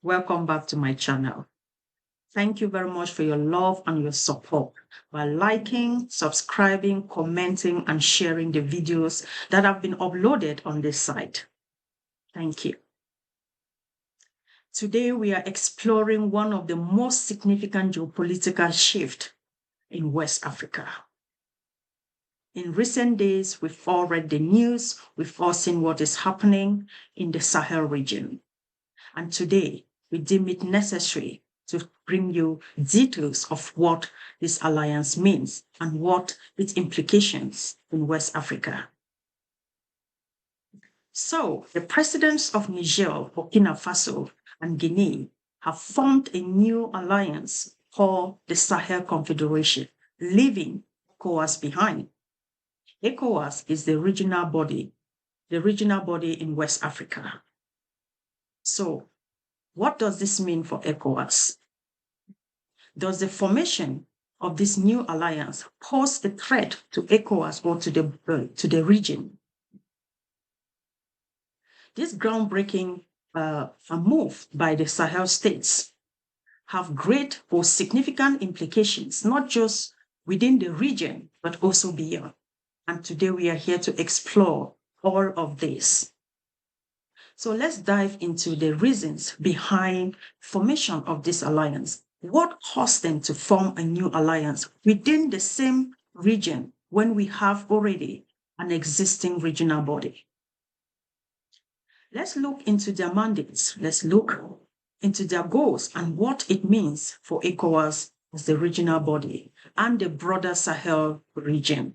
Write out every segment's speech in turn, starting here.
Welcome back to my channel. Thank you very much for your love and your support by liking, subscribing, commenting, and sharing the videos that have been uploaded on this site. Thank you. Today, we are exploring one of the most significant geopolitical shifts in West Africa. In recent days, we've all read the news, we've all seen what is happening in the Sahel region. And today, we deem it necessary to bring you details of what this alliance means and what its implications in West Africa. So, the presidents of Niger, Burkina Faso, and Guinea have formed a new alliance called the Sahel Confederation, leaving ECOWAS behind. ECOWAS is the regional body in West Africa. So, what does this mean for ECOWAS? Does the formation of this new alliance pose a threat to ECOWAS or to the region? This groundbreaking move by the Sahel states have great or significant implications, not just within the region, but also beyond. And today we are here to explore all of this. So let's dive into the reasons behind formation of this alliance. What caused them to form a new alliance within the same region when we have already an existing regional body? Let's look into their mandates. Let's look into their goals and what it means for ECOWAS as the regional body and the broader Sahel region.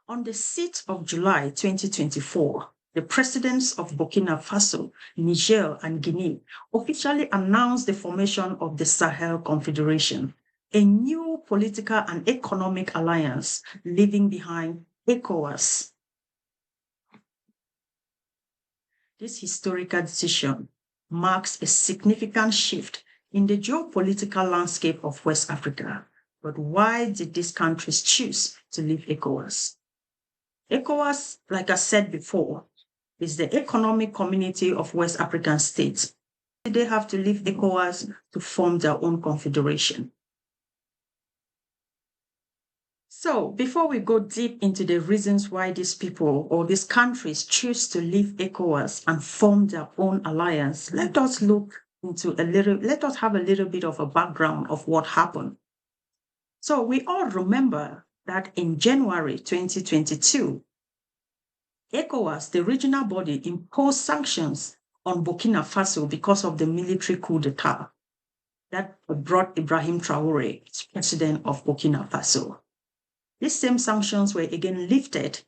On the 6th of July 2024, the presidents of Burkina Faso, Niger, and Guinea officially announced the formation of the Sahel Confederation, a new political and economic alliance leaving behind ECOWAS. This historical decision marks a significant shift in the geopolitical landscape of West Africa. But why did these countries choose to leave ECOWAS? ECOWAS, like I said before, is the economic community of West African states. They have to leave ECOWAS to form their own confederation. So, before we go deep into the reasons why these people or these countries choose to leave ECOWAS and form their own alliance, let us have a little bit of a background of what happened. So, we all remember that in January 2022, ECOWAS, the regional body, imposed sanctions on Burkina Faso because of the military coup d'etat that brought Ibrahim Traoré as president of Burkina Faso. These same sanctions were again lifted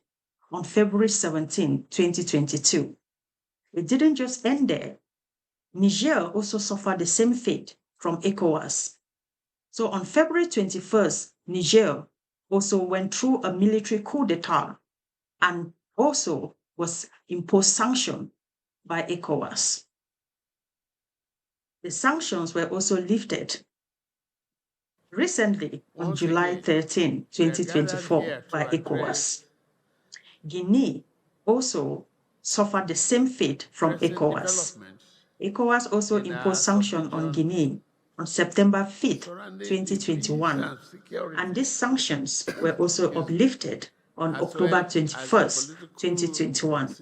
on February 17, 2022. It didn't just end there. Niger also suffered the same fate from ECOWAS. So on February 21st, Niger also went through a military coup d'etat and also was imposed sanction by ECOWAS. The sanctions were also lifted recently on July 13, 2024 by ECOWAS. Guinea also suffered the same fate from ECOWAS. ECOWAS also imposed sanctions on Guinea on September 5th, 2021, and these sanctions were also uplifted on October 21st, 2021.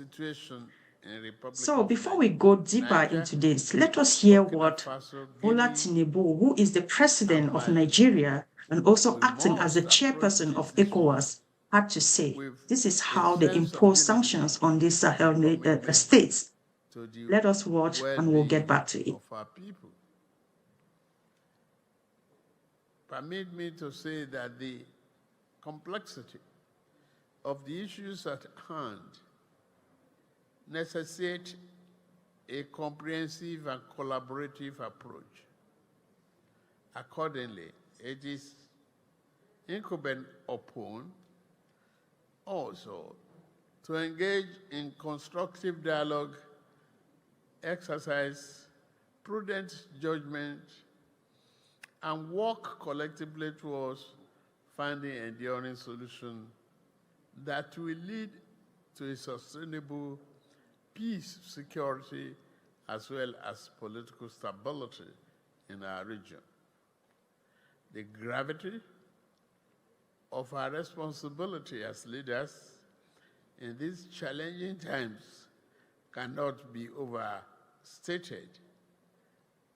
So before we go deeper into this, let us hear what Bola Tinubu, who is the president of Nigeria and also acting as the chairperson of ECOWAS, had to say. This is how they impose sanctions on these Sahel states. Let us watch and we'll get back to it. Permit me to say that the complexity of the issues at hand necessitate a comprehensive and collaborative approach. Accordingly, it is incumbent upon also to engage in constructive dialogue, exercise prudent judgment, and work collectively towards finding enduring solutions that will lead to a sustainable peace, security, as well as political stability in our region. The gravity of our responsibility as leaders in these challenging times cannot be overstated,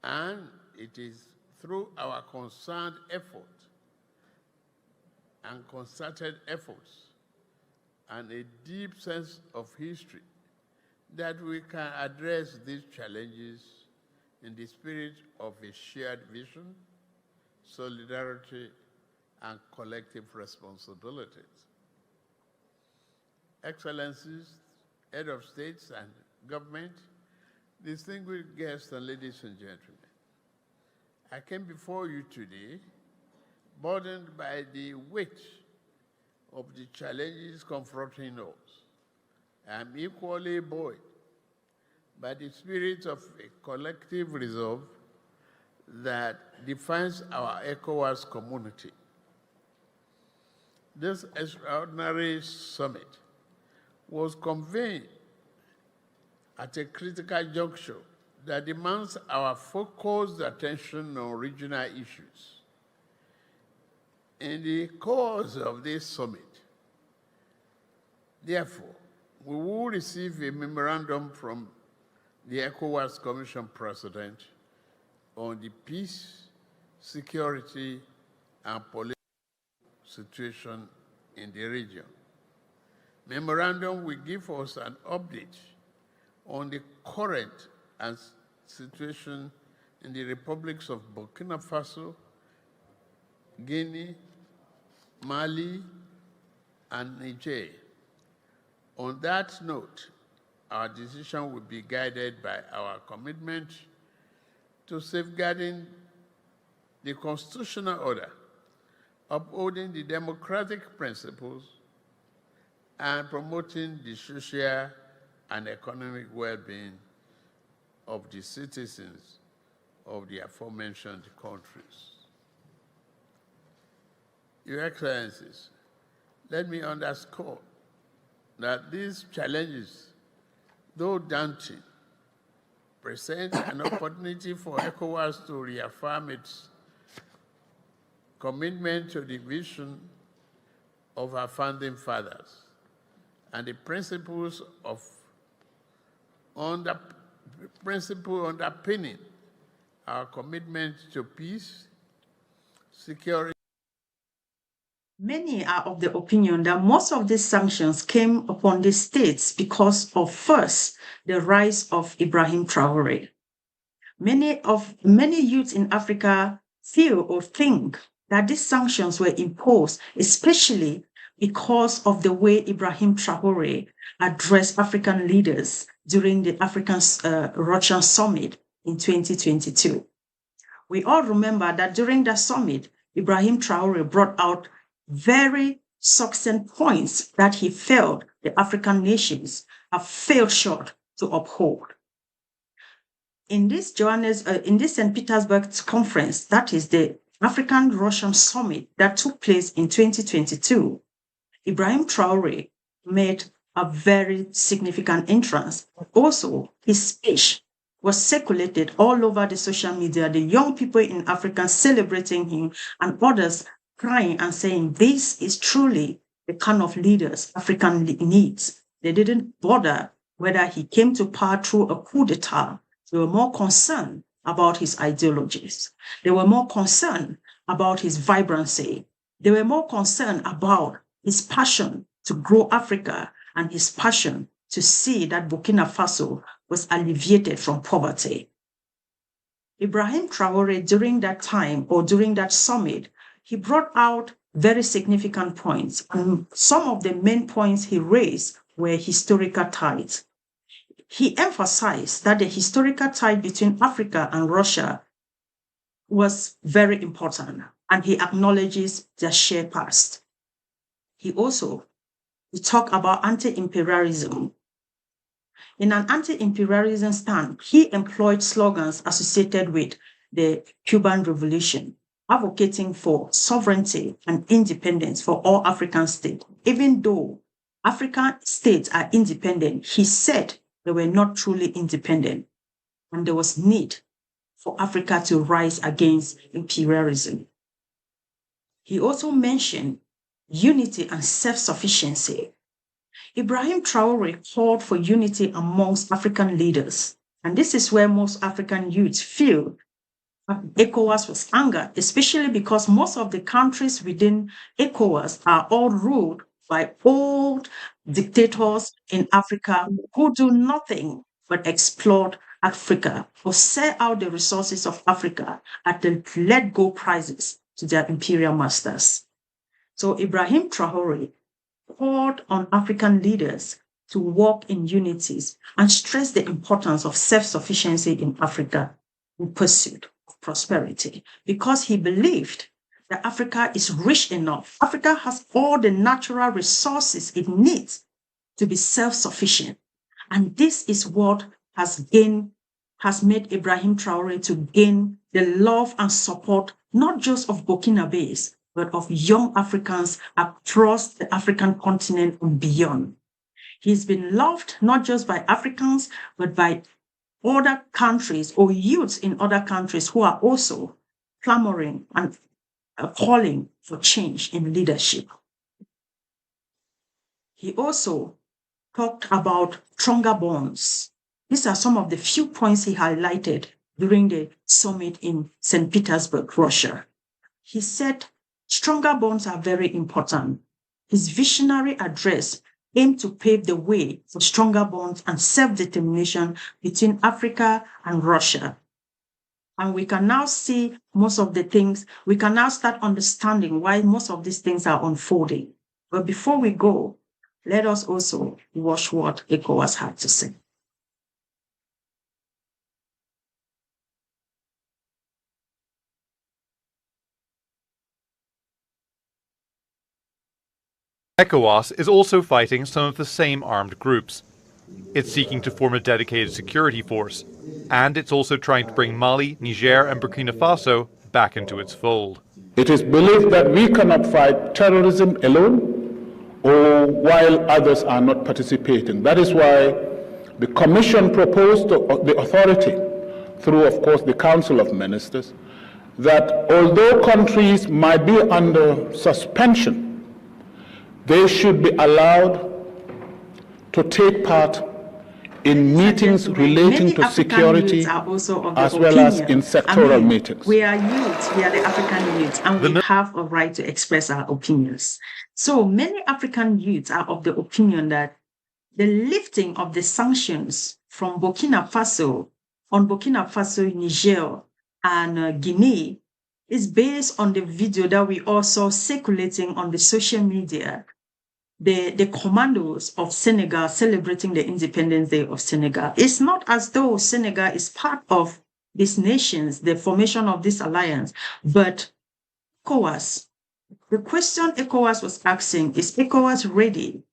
and it is through our concerned effort and concerted efforts and a deep sense of history that we can address these challenges in the spirit of a shared vision, solidarity, and collective responsibilities. Excellencies, head of states and government, distinguished guests and ladies and gentlemen, I came before you today burdened by the weight of the challenges confronting us. I am equally buoyed by the spirit of a collective resolve that defines our ECOWAS community. This extraordinary summit was convened at a critical juncture that demands our focused attention on regional issues. In the course of this summit, therefore, we will receive a memorandum from the ECOWAS Commission President on the peace, security, and political situation in the region. Memorandum will give us an update on the current situation in the republics of Burkina Faso, Guinea, Mali, and Niger. On that note, our decision will be guided by our commitment to safeguarding the constitutional order, upholding the democratic principles, and promoting the social and economic well-being of the citizens of the aforementioned countries. Your Excellencies, let me underscore that these challenges, though daunting, present an opportunity for ECOWAS to reaffirm its commitment to the vision of our founding fathers and the principles underpinning our commitment to peace, security. Many are of the opinion that most of these sanctions came upon the states because of, first, the rise of Ibrahim Traore. Many youths in Africa feel or think that these sanctions were imposed, especially because of the way Ibrahim Traore addressed African leaders during the African-Russian summit in 2022. We all remember that during that summit, Ibrahim Traore brought out very succinct points that he felt the African nations have failed short to uphold. In this St. Petersburg conference, that is the African-Russian summit that took place in 2022, Ibrahim Traore made a very significant entrance. Also, his speech was circulated all over the social media, the young people in Africa celebrating him and others crying and saying, this is truly the kind of leaders Africa needs. They didn't bother whether he came to power through a coup d'etat. They were more concerned about his ideologies. They were more concerned about his vibrancy. They were more concerned about his passion to grow Africa and his passion to see that Burkina Faso was alleviated from poverty. Ibrahim Traore, during that time or during that summit, he brought out very significant points. And some of the main points he raised were historical ties. He emphasized that the historical tie between Africa and Russia was very important, and he acknowledges their shared past. He talked about anti-imperialism. In an anti-imperialism stand, he employed slogans associated with the Cuban Revolution, advocating for sovereignty and independence for all African states, even though African states are independent, he said they were not truly independent, and there was need for Africa to rise against imperialism. He also mentioned unity and self-sufficiency. Ibrahim Traore called for unity amongst African leaders, and this is where most African youths feel ECOWAS was angered, especially because most of the countries within ECOWAS are all ruled by old dictators in Africa who do nothing but exploit Africa or sell out the resources of Africa at the let-go prices to their imperial masters. So Ibrahim Traore called on African leaders to work in unities and stress the importance of self-sufficiency in Africa in pursuit of prosperity, because he believed that Africa is rich enough. Africa has all the natural resources it needs to be self-sufficient. And this is what has made Ibrahim Traore to gain the love and support, not just of Burkinabés, but of young Africans across the African continent and beyond. He's been loved not just by Africans, but by other countries or youths in other countries who are also clamoring and calling for change in leadership. He also talked about stronger bonds. These are some of the few points he highlighted during the summit in St. Petersburg, Russia. He said stronger bonds are very important. His visionary address aimed to pave the way for stronger bonds and self-determination between Africa and Russia. And we can now see most of the things, we can now start understanding why most of these things are unfolding. But before we go, let us also watch what ECOWAS had to say. ECOWAS is also fighting some of the same armed groups. It's seeking to form a dedicated security force, and it's also trying to bring Mali, Niger and Burkina Faso back into its fold. It is believed that we cannot fight terrorism alone or while others are not participating. That is why the Commission proposed to the authority, through of course the Council of Ministers, that although countries might be under suspension, they should be allowed to take part in meetings relating to security as well as in sectoral meetings. We are youth, we are the African youth, and we have a right to express our opinions. So many African youths are of the opinion that the lifting of the sanctions from Burkina Faso, Niger, and Guinea is based on the video that we all saw circulating on the social media. The commandos of Senegal celebrating the Independence Day of Senegal. It's not as though Senegal is part of these nations, the formation of this alliance, but ECOWAS. The question ECOWAS was asking, is ECOWAS ready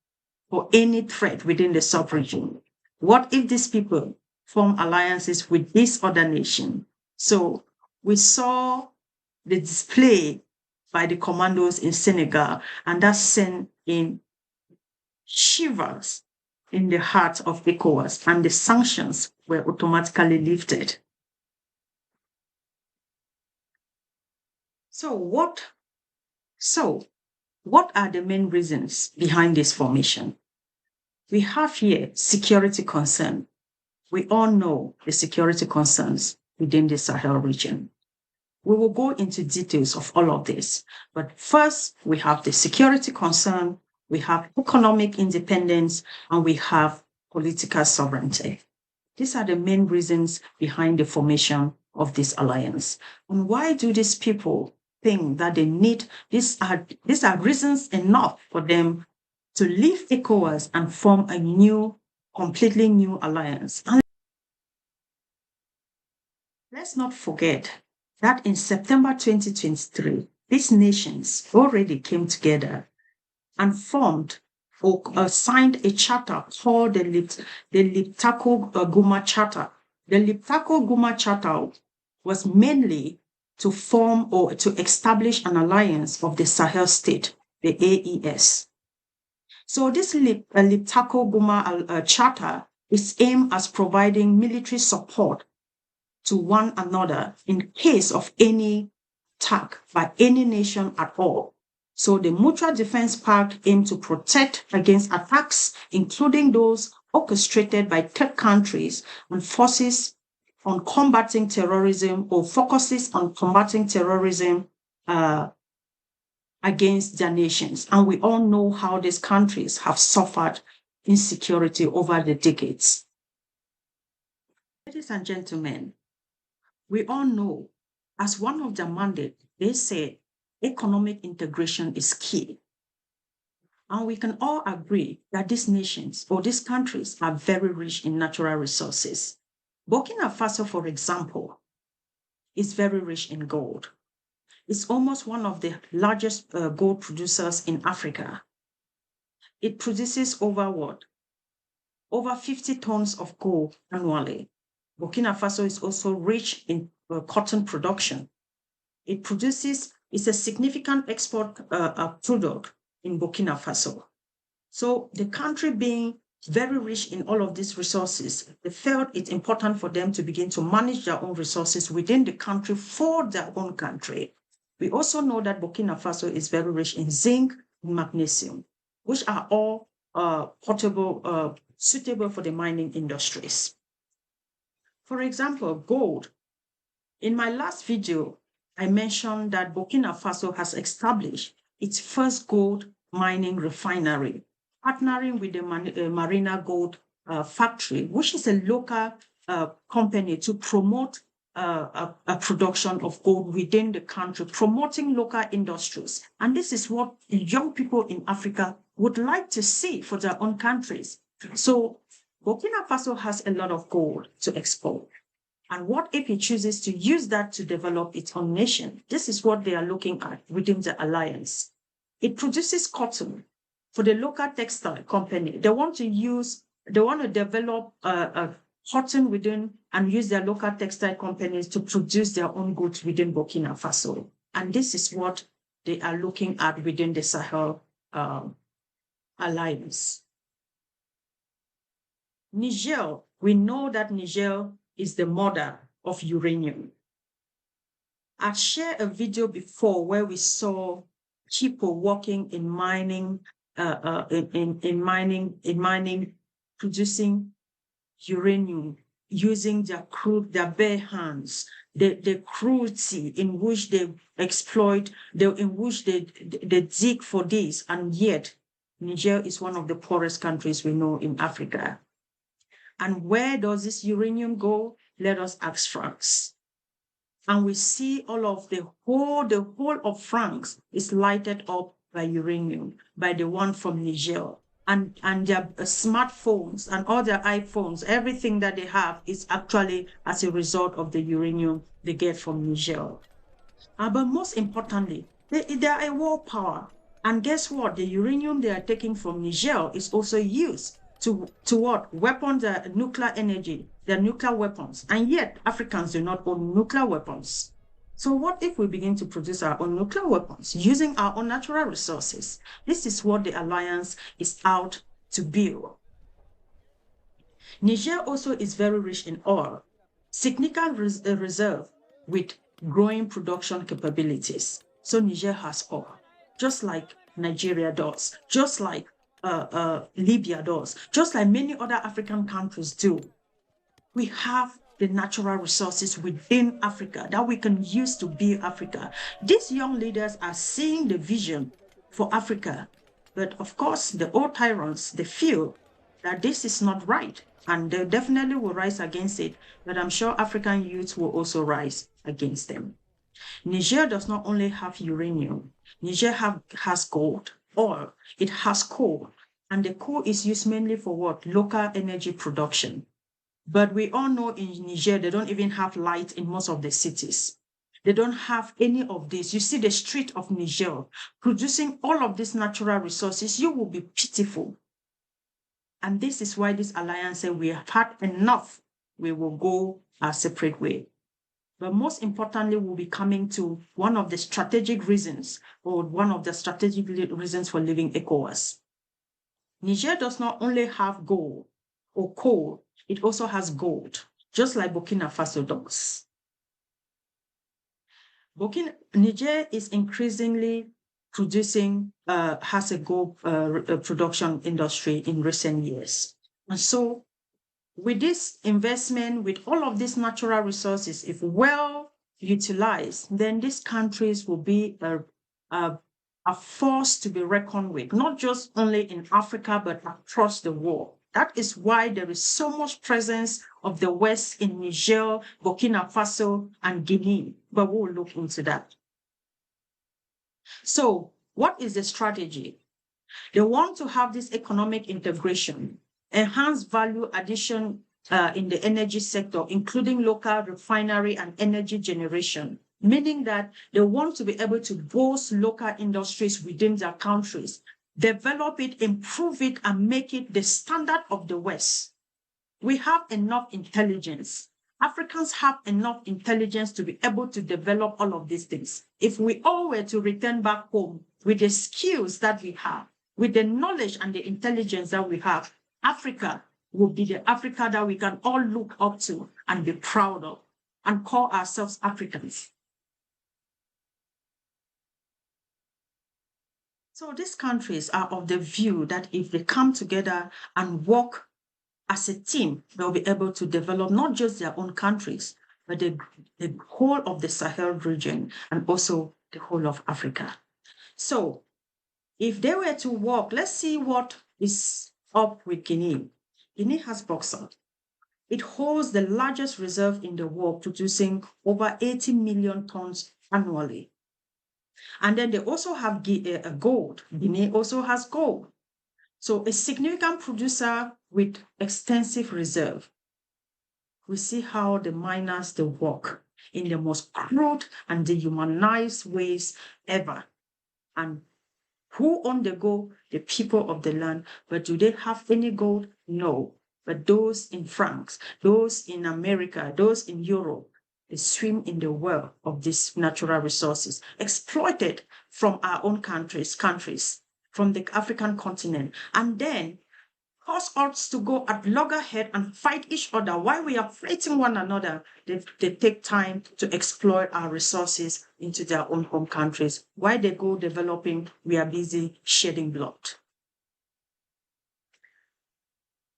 for any threat within the sub-region? What if these people form alliances with this other nation? So we saw the display by the commandos in Senegal, and that sent in shivers in the heart of ECOWAS, and the sanctions were automatically lifted. So what are the main reasons behind this formation? We have here security concern. We all know the security concerns within the Sahel region. We will go into details of all of this, but first we have the security concern, we have economic independence, and we have political sovereignty. These are the main reasons behind the formation of this alliance. And why do these people think that they need, these are reasons enough for them to leave ECOWAS and form a completely new alliance? And let's not forget that in September 2023, these nations already came together and formed or signed a charter called the Liptako-Guma Charter. The Liptako-Guma Charter was mainly to form or to establish an alliance of the Sahel state, the AES. So this Liptako Guma Charter is aimed at providing military support to one another in case of any attack by any nation at all. So the Mutual Defense Pact aims to protect against attacks, including those orchestrated by third countries and forces on combating terrorism or focuses on combating terrorism against their nations. And we all know how these countries have suffered insecurity over the decades. Ladies and gentlemen, we all know as one of their mandate, they say economic integration is key. And we can all agree that these nations or these countries are very rich in natural resources. Burkina Faso, for example, is very rich in gold. It's almost one of the largest gold producers in Africa. It produces over 50 tons of gold annually. Burkina Faso is also rich in cotton production. It's a significant export product in Burkina Faso. So the country being very rich in all of these resources, they felt it's important for them to begin to manage their own resources within the country for their own country. We also know that Burkina Faso is very rich in zinc and magnesium, which are all suitable for the mining industries. For example, gold. In my last video, I mentioned that Burkina Faso has established its first gold mining refinery, partnering with the Marina Gold Factory, which is a local company to promote a production of gold within the country, promoting local industries. And this is what young people in Africa would like to see for their own countries. So Burkina Faso has a lot of gold to export. And what if it chooses to use that to develop its own nation? This is what they are looking at within the alliance. It produces cotton for the local textile company. They want to develop cotton within and use their local textile companies to produce their own goods within Burkina Faso. And this is what they are looking at within the Sahel alliance. Niger, we know that Niger is the mother of uranium. I shared a video before where we saw people working in mining, producing uranium using their bare hands, the cruelty in which they exploit, in which they dig for this, and yet Niger is one of the poorest countries we know in Africa. And where does this uranium go? Let us ask France. And we see all of the whole of France is lighted up by uranium, by the one from Niger. And their smartphones and all their iPhones, everything that they have is actually as a result of the uranium they get from Niger. But most importantly, they are a war power. And guess what? The uranium they are taking from Niger is also used to what? Weapon the nuclear energy, their nuclear weapons. And yet Africans do not own nuclear weapons. So what if we begin to produce our own nuclear weapons using our own natural resources? This is what the alliance is out to build. Niger also is very rich in oil, significant reserve with growing production capabilities. So Niger has oil, just like Nigeria does, just like Libya does, just like many other African countries do. We have the natural resources within Africa that we can use to build Africa. These young leaders are seeing the vision for Africa, but of course, the old tyrants, they feel that this is not right, and they definitely will rise against it, but I'm sure African youths will also rise against them. Niger does not only have uranium, Niger has gold, oil, it has coal, and the coal is used mainly for what? Local energy production. But we all know in Niger, they don't even have light in most of the cities. They don't have any of this. You see the street of Niger producing all of these natural resources, you will be pitiful. And this is why this alliance said we have had enough. We will go our separate way. But most importantly, we'll be coming to one of the strategic reasons for leaving ECOWAS. Niger does not only have gold or coal, it also has gold, just like Burkina Faso does. Niger is increasingly producing, has a gold production industry in recent years. And so with this investment, with all of these natural resources, if well utilized, then these countries will be a force to be reckoned with, not just only in Africa, but across the world. That is why there is so much presence of the West in Niger, Burkina Faso, and Guinea. But we'll look into that. So what is the strategy? They want to have this economic integration, enhance value addition in the energy sector, including local refinery and energy generation, meaning that they want to be able to boost local industries within their countries, develop it, improve it, and make it the standard of the West. We have enough intelligence. Africans have enough intelligence to be able to develop all of these things. If we all were to return back home with the skills that we have, with the knowledge and the intelligence that we have, Africa will be the Africa that we can all look up to and be proud of and call ourselves Africans. So these countries are of the view that if they come together and work as a team, they'll be able to develop not just their own countries, but the whole of the Sahel region and also the whole of Africa. So if they were to work, let's see what is up with Guinea. Guinea has bauxite. It holds the largest reserve in the world, producing over 80 million tons annually. And then they also have gold. Guinea also has gold. So a significant producer with extensive reserve. We see how the miners, they work in the most crude and dehumanized ways ever. And who own the gold? The people of the land. But do they have any gold? No. But those in France, those in America, those in Europe, they swim in the well of these natural resources, exploited from our own countries, from the African continent, and then cause us to go at loggerhead and fight each other while we are fighting one another. They take time to exploit our resources into their own home countries. While they go developing, we are busy shedding blood.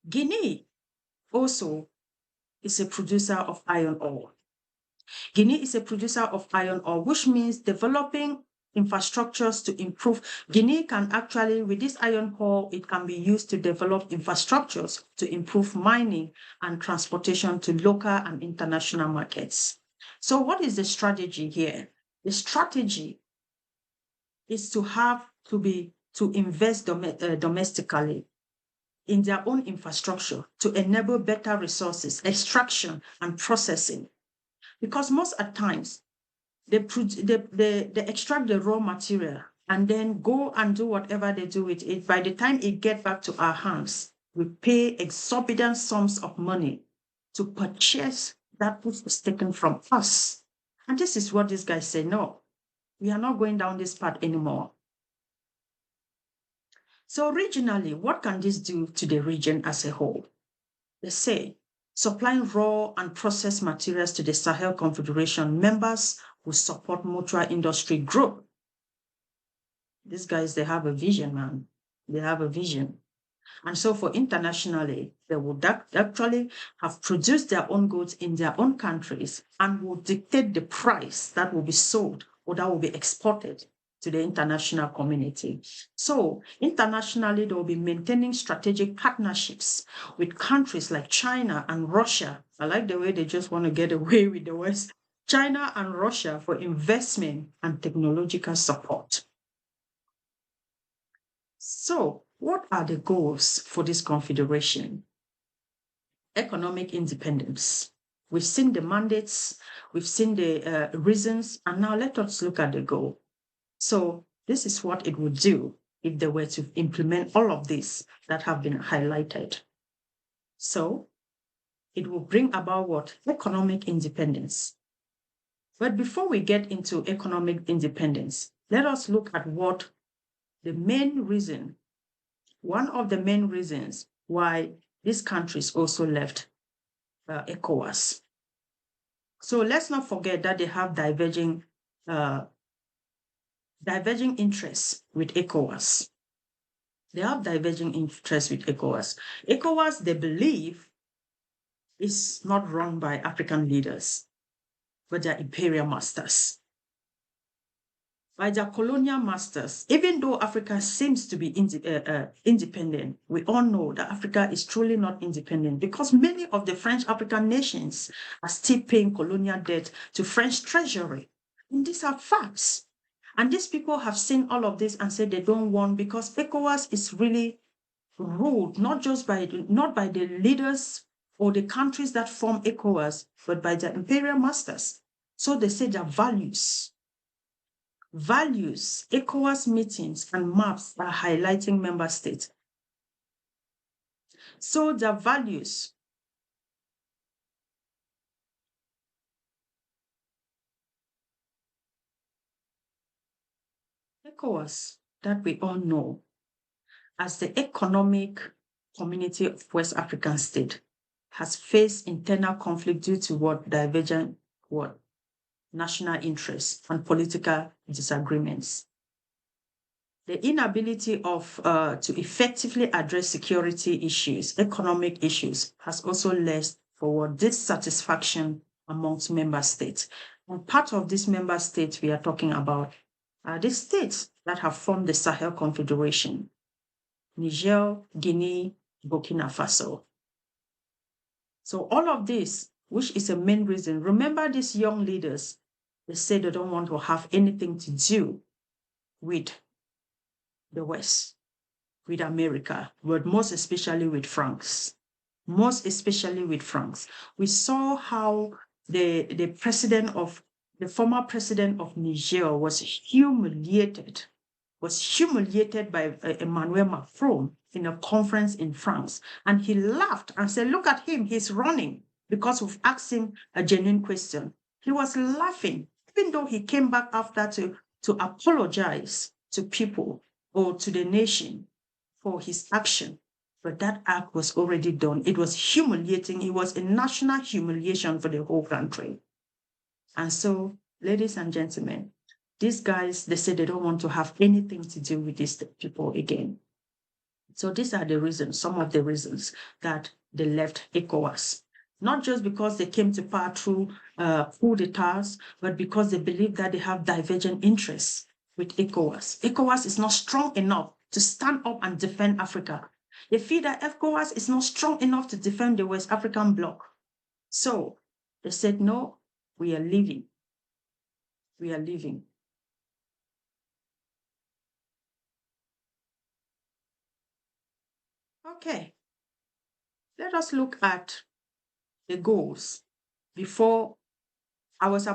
Guinea also is a producer of iron ore. Guinea is a producer of iron ore, which means developing infrastructures to improve. Guinea can actually, with this iron ore, it can be used to develop infrastructures to improve mining and transportation to local and international markets. So what is the strategy here? The strategy is to invest domestically in their own infrastructure to enable better resources, extraction and processing. Because most at times, they extract the raw material and then go and do whatever they do with it. By the time it gets back to our hands, we pay exorbitant sums of money to purchase that which was taken from us. And this is what these guys say, no, we are not going down this path anymore. So regionally, what can this do to the region as a whole? They say, supplying raw and processed materials to the Sahel Confederation members who support mutual industry group. These guys, they have a vision, man. They have a vision. And so for internationally, they would actually have produced their own goods in their own countries and will dictate the price that will be sold or that will be exported to the international community. So internationally, they will be maintaining strategic partnerships with countries like China and Russia. I like the way they just want to get away with the West. China and Russia for investment and technological support. So what are the goals for this confederation? Economic independence. We've seen the mandates, we've seen the reasons, and now let us look at the goal. So this is what it would do if they were to implement all of this that have been highlighted. So it will bring about what? Economic independence. But before we get into economic independence, let us look at what the main reason one of the main reasons why these countries also left ECOWAS. So let's not forget that they have diverging interests with ECOWAS. They have diverging interests with ECOWAS. ECOWAS, they believe, is not run by African leaders, but their imperial masters, by their colonial masters. Even though Africa seems to be independent, we all know that Africa is truly not independent because many of the French African nations are still paying colonial debt to French treasury. And these are facts. And these people have seen all of this and said they don't want, because ECOWAS is really ruled not by the leaders or the countries that form ECOWAS, but by their imperial masters. So they say their values, ECOWAS meetings and maps are highlighting member states. So their values, ECOWAS, that we all know as the economic community of West African states, has faced internal conflict due to divergent national interests and political disagreements. The inability to effectively address security issues, economic issues, has also led for dissatisfaction amongst member states. And part of these member states we are talking about are the states that have formed the Sahel Confederation: Niger, Guinea, Burkina Faso. So all of this, which is a main reason, remember these young leaders, they say they don't want to have anything to do with the West, with America, but most especially with France. We saw how the former president of Niger was humiliated by Emmanuel Macron in a conference in France. And he laughed and said, look at him, he's running, because we've asked him a genuine question. He was laughing, even though he came back after to apologize to people or to the nation for his action. But that act was already done. It was humiliating. It was a national humiliation for the whole country. And so, ladies and gentlemen, these guys, they say they don't want to have anything to do with these people again. So these are the reasons, some of the reasons that they left ECOWAS. Not just because they came to power through coup d'etats, but because they believe that they have divergent interests with ECOWAS. ECOWAS is not strong enough to stand up and defend Africa. They feel that ECOWAS is not strong enough to defend the West African bloc. So they said, no, we are leaving. We are leaving. Okay, let us look at the goals. Before I was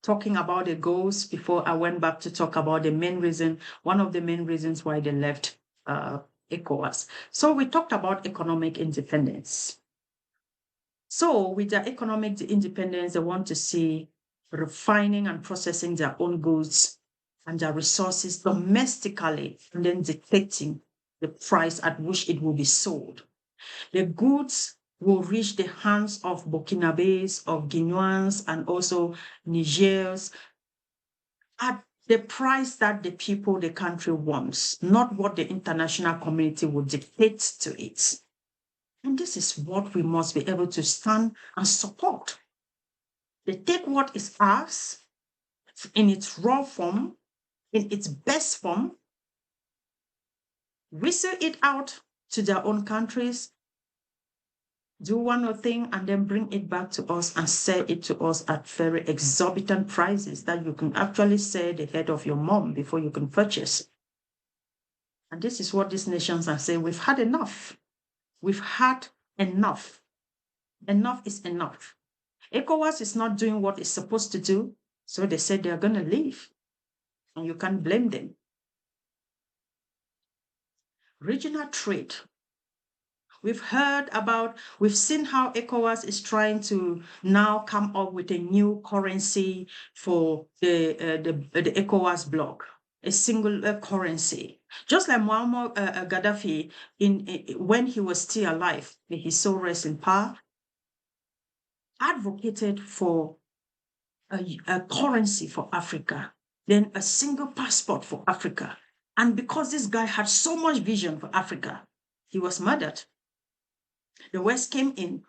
talking about the goals, before I went back to talk about the main reason, one of the main reasons why they left ECOWAS. So we talked about economic independence. So with their economic independence, they want to see refining and processing their own goods and their resources domestically, and then dictating the price at which it will be sold. The goods will reach the hands of Burkinabés, of Guineans, and also Nigerians at the price that the people, the country wants, not what the international community will dictate to it. And this is what we must be able to stand and support. They take what is ours in its raw form, in its best form, whistle it out to their own countries, do one more thing, and then bring it back to us and sell it to us at very exorbitant prices that you can actually sell the head of your mom before you can purchase. And this is what these nations are saying: we've had enough. We've had enough. Enough is enough. ECOWAS is not doing what it's supposed to do, so they said they're going to leave. And you can't blame them. Regional trade. We've seen how ECOWAS is trying to now come up with a new currency for the ECOWAS bloc. a single currency. Just like Muammar Gaddafi, when he was still alive, may his soul rest in power, advocated for a currency for Africa, then a single passport for Africa. And because this guy had so much vision for Africa, he was murdered. The West came in,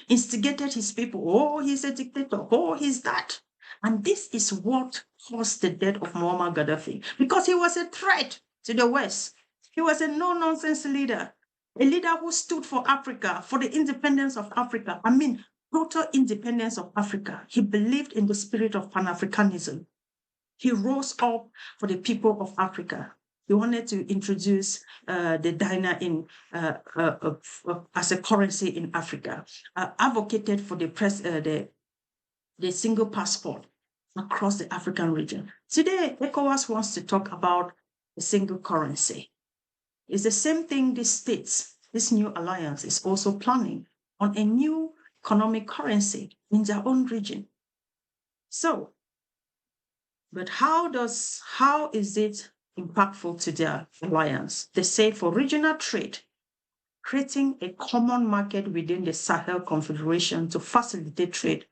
instigated his people. Oh, he's a dictator. Oh, he's that. And this is what caused the death of Muammar Gaddafi, because he was a threat to the West. He was a no-nonsense leader, a leader who stood for Africa, for the independence of Africa. I mean, total independence of Africa. He believed in the spirit of Pan-Africanism. He rose up for the people of Africa. He wanted to introduce the dinar as a currency in Africa, advocated for the single passport across the African region. Today, ECOWAS wants to talk about a single currency. It's the same thing the states, this new alliance, is also planning on a new economic currency in their own region. So, but how is it impactful to their alliance? They say for regional trade, creating a common market within the Sahel Confederation to facilitate trade,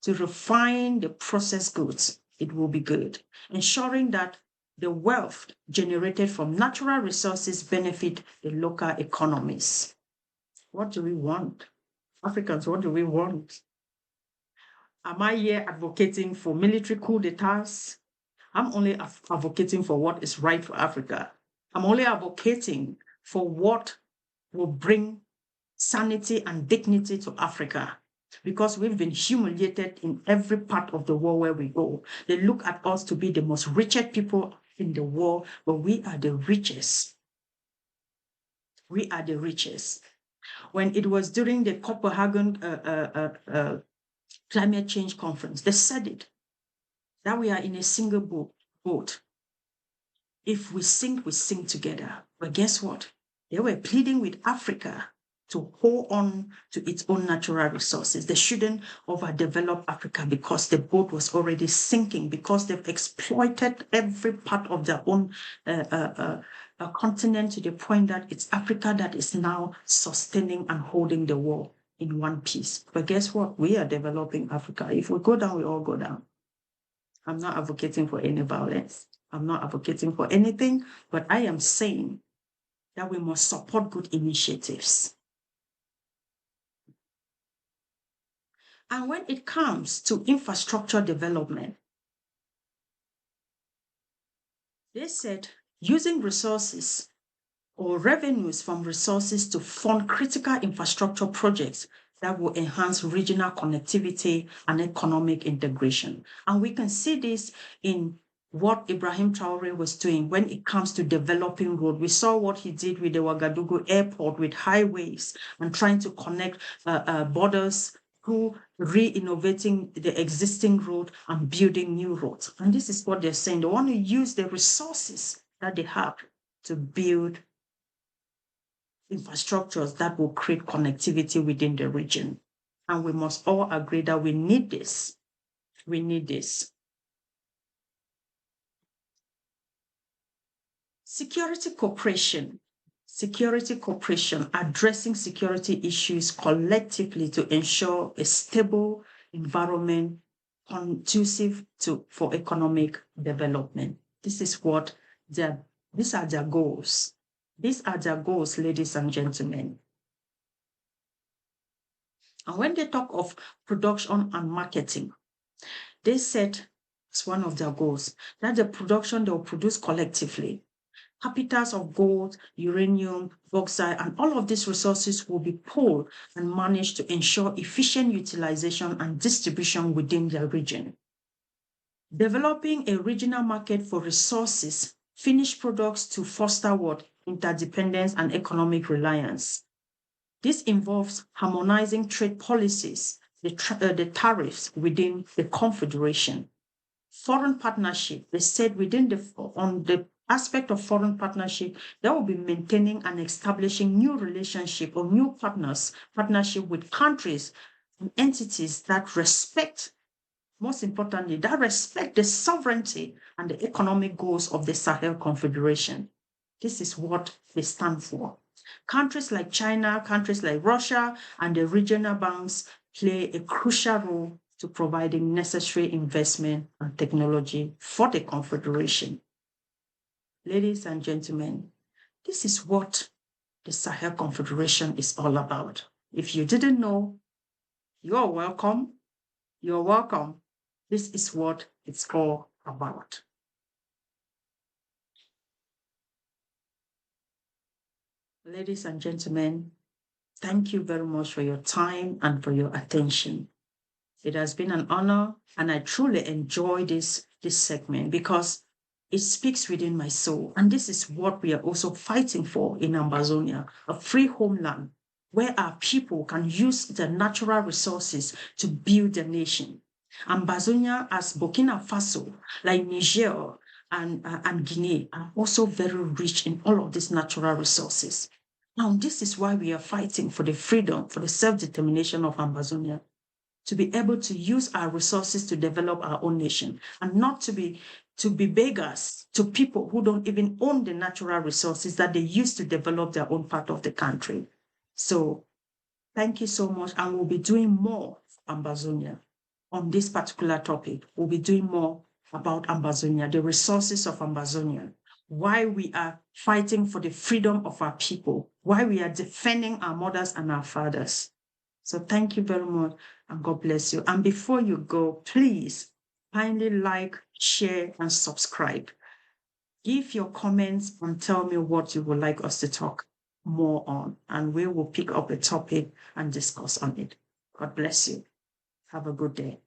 to refine the processed goods, it will be good, ensuring that the wealth generated from natural resources benefit the local economies. What do we want? Africans, what do we want? Am I here advocating for military coup d'etats? I'm only advocating for what is right for Africa. I'm only advocating for what will bring sanity and dignity to Africa, because we've been humiliated in every part of the world where we go. They look at us to be the most richest people in the world, but we are the richest. We are the richest. When it was during the Copenhagen climate change conference, they said it, that we are in a single boat. If we sink together. But guess what? They were pleading with Africa to hold on to its own natural resources. They shouldn't overdevelop Africa because the boat was already sinking, because they've exploited every part of their own continent to the point that it's Africa that is now sustaining and holding the world in one piece. But guess what? We are developing Africa. If we go down, we all go down. I'm not advocating for any violence. I'm not advocating for anything, but I am saying that we must support good initiatives. And when it comes to infrastructure development, they said using resources or revenues from resources to fund critical infrastructure projects that will enhance regional connectivity and economic integration. And we can see this in what Ibrahim Traore was doing when it comes to developing road. We saw what he did with the Ouagadougou airport, with highways, and trying to connect borders through re-innovating the existing road and building new roads. And this is what they're saying. They want to use the resources that they have to build infrastructures that will create connectivity within the region. And we must all agree that we need this. We need this. Security cooperation, addressing security issues collectively to ensure a stable environment conducive for economic development. This is what these are their goals. These are their goals, ladies and gentlemen. And when they talk of production and marketing, they said it's one of their goals, that the production they will produce collectively. Capitals of gold, uranium, bauxite, and all of these resources will be pooled and managed to ensure efficient utilization and distribution within their region. Developing a regional market for resources, finished products to foster what? Interdependence and economic reliance. This involves harmonizing trade policies, the tariffs within the Confederation. Foreign partnership, they said on the aspect of foreign partnership, they will be maintaining and establishing new relationship or new partnership with countries and entities that respect most importantly, that respect the sovereignty and the economic goals of the Sahel Confederation. This is what they stand for. Countries like China, countries like Russia, and the regional banks play a crucial role to providing necessary investment and technology for the Confederation. Ladies and gentlemen, this is what the Sahel Confederation is all about. If you didn't know, you're welcome. You're welcome. This is what it's all about. Ladies and gentlemen, thank you very much for your time and for your attention. It has been an honor, and I truly enjoy this segment because it speaks within my soul. And this is what we are also fighting for in Ambazonia, a free homeland where our people can use the natural resources to build a nation. Ambazonia, as Burkina Faso, like Niger and Guinea, are also very rich in all of these natural resources. Now, this is why we are fighting for the freedom, for the self-determination of Ambazonia, to be able to use our resources to develop our own nation and not to be beggars to people who don't even own the natural resources that they use to develop their own part of the country. So thank you so much. And we'll be doing more for Ambazonia on this particular topic. We'll be doing more about Ambazonia, the resources of Ambazonia, why we are fighting for the freedom of our people, why we are defending our mothers and our fathers. So thank you very much, and God bless you. And before you go, please kindly like, share, and subscribe. Give your comments and tell me what you would like us to talk more on, and we will pick up a topic and discuss on it. God bless you. Have a good day.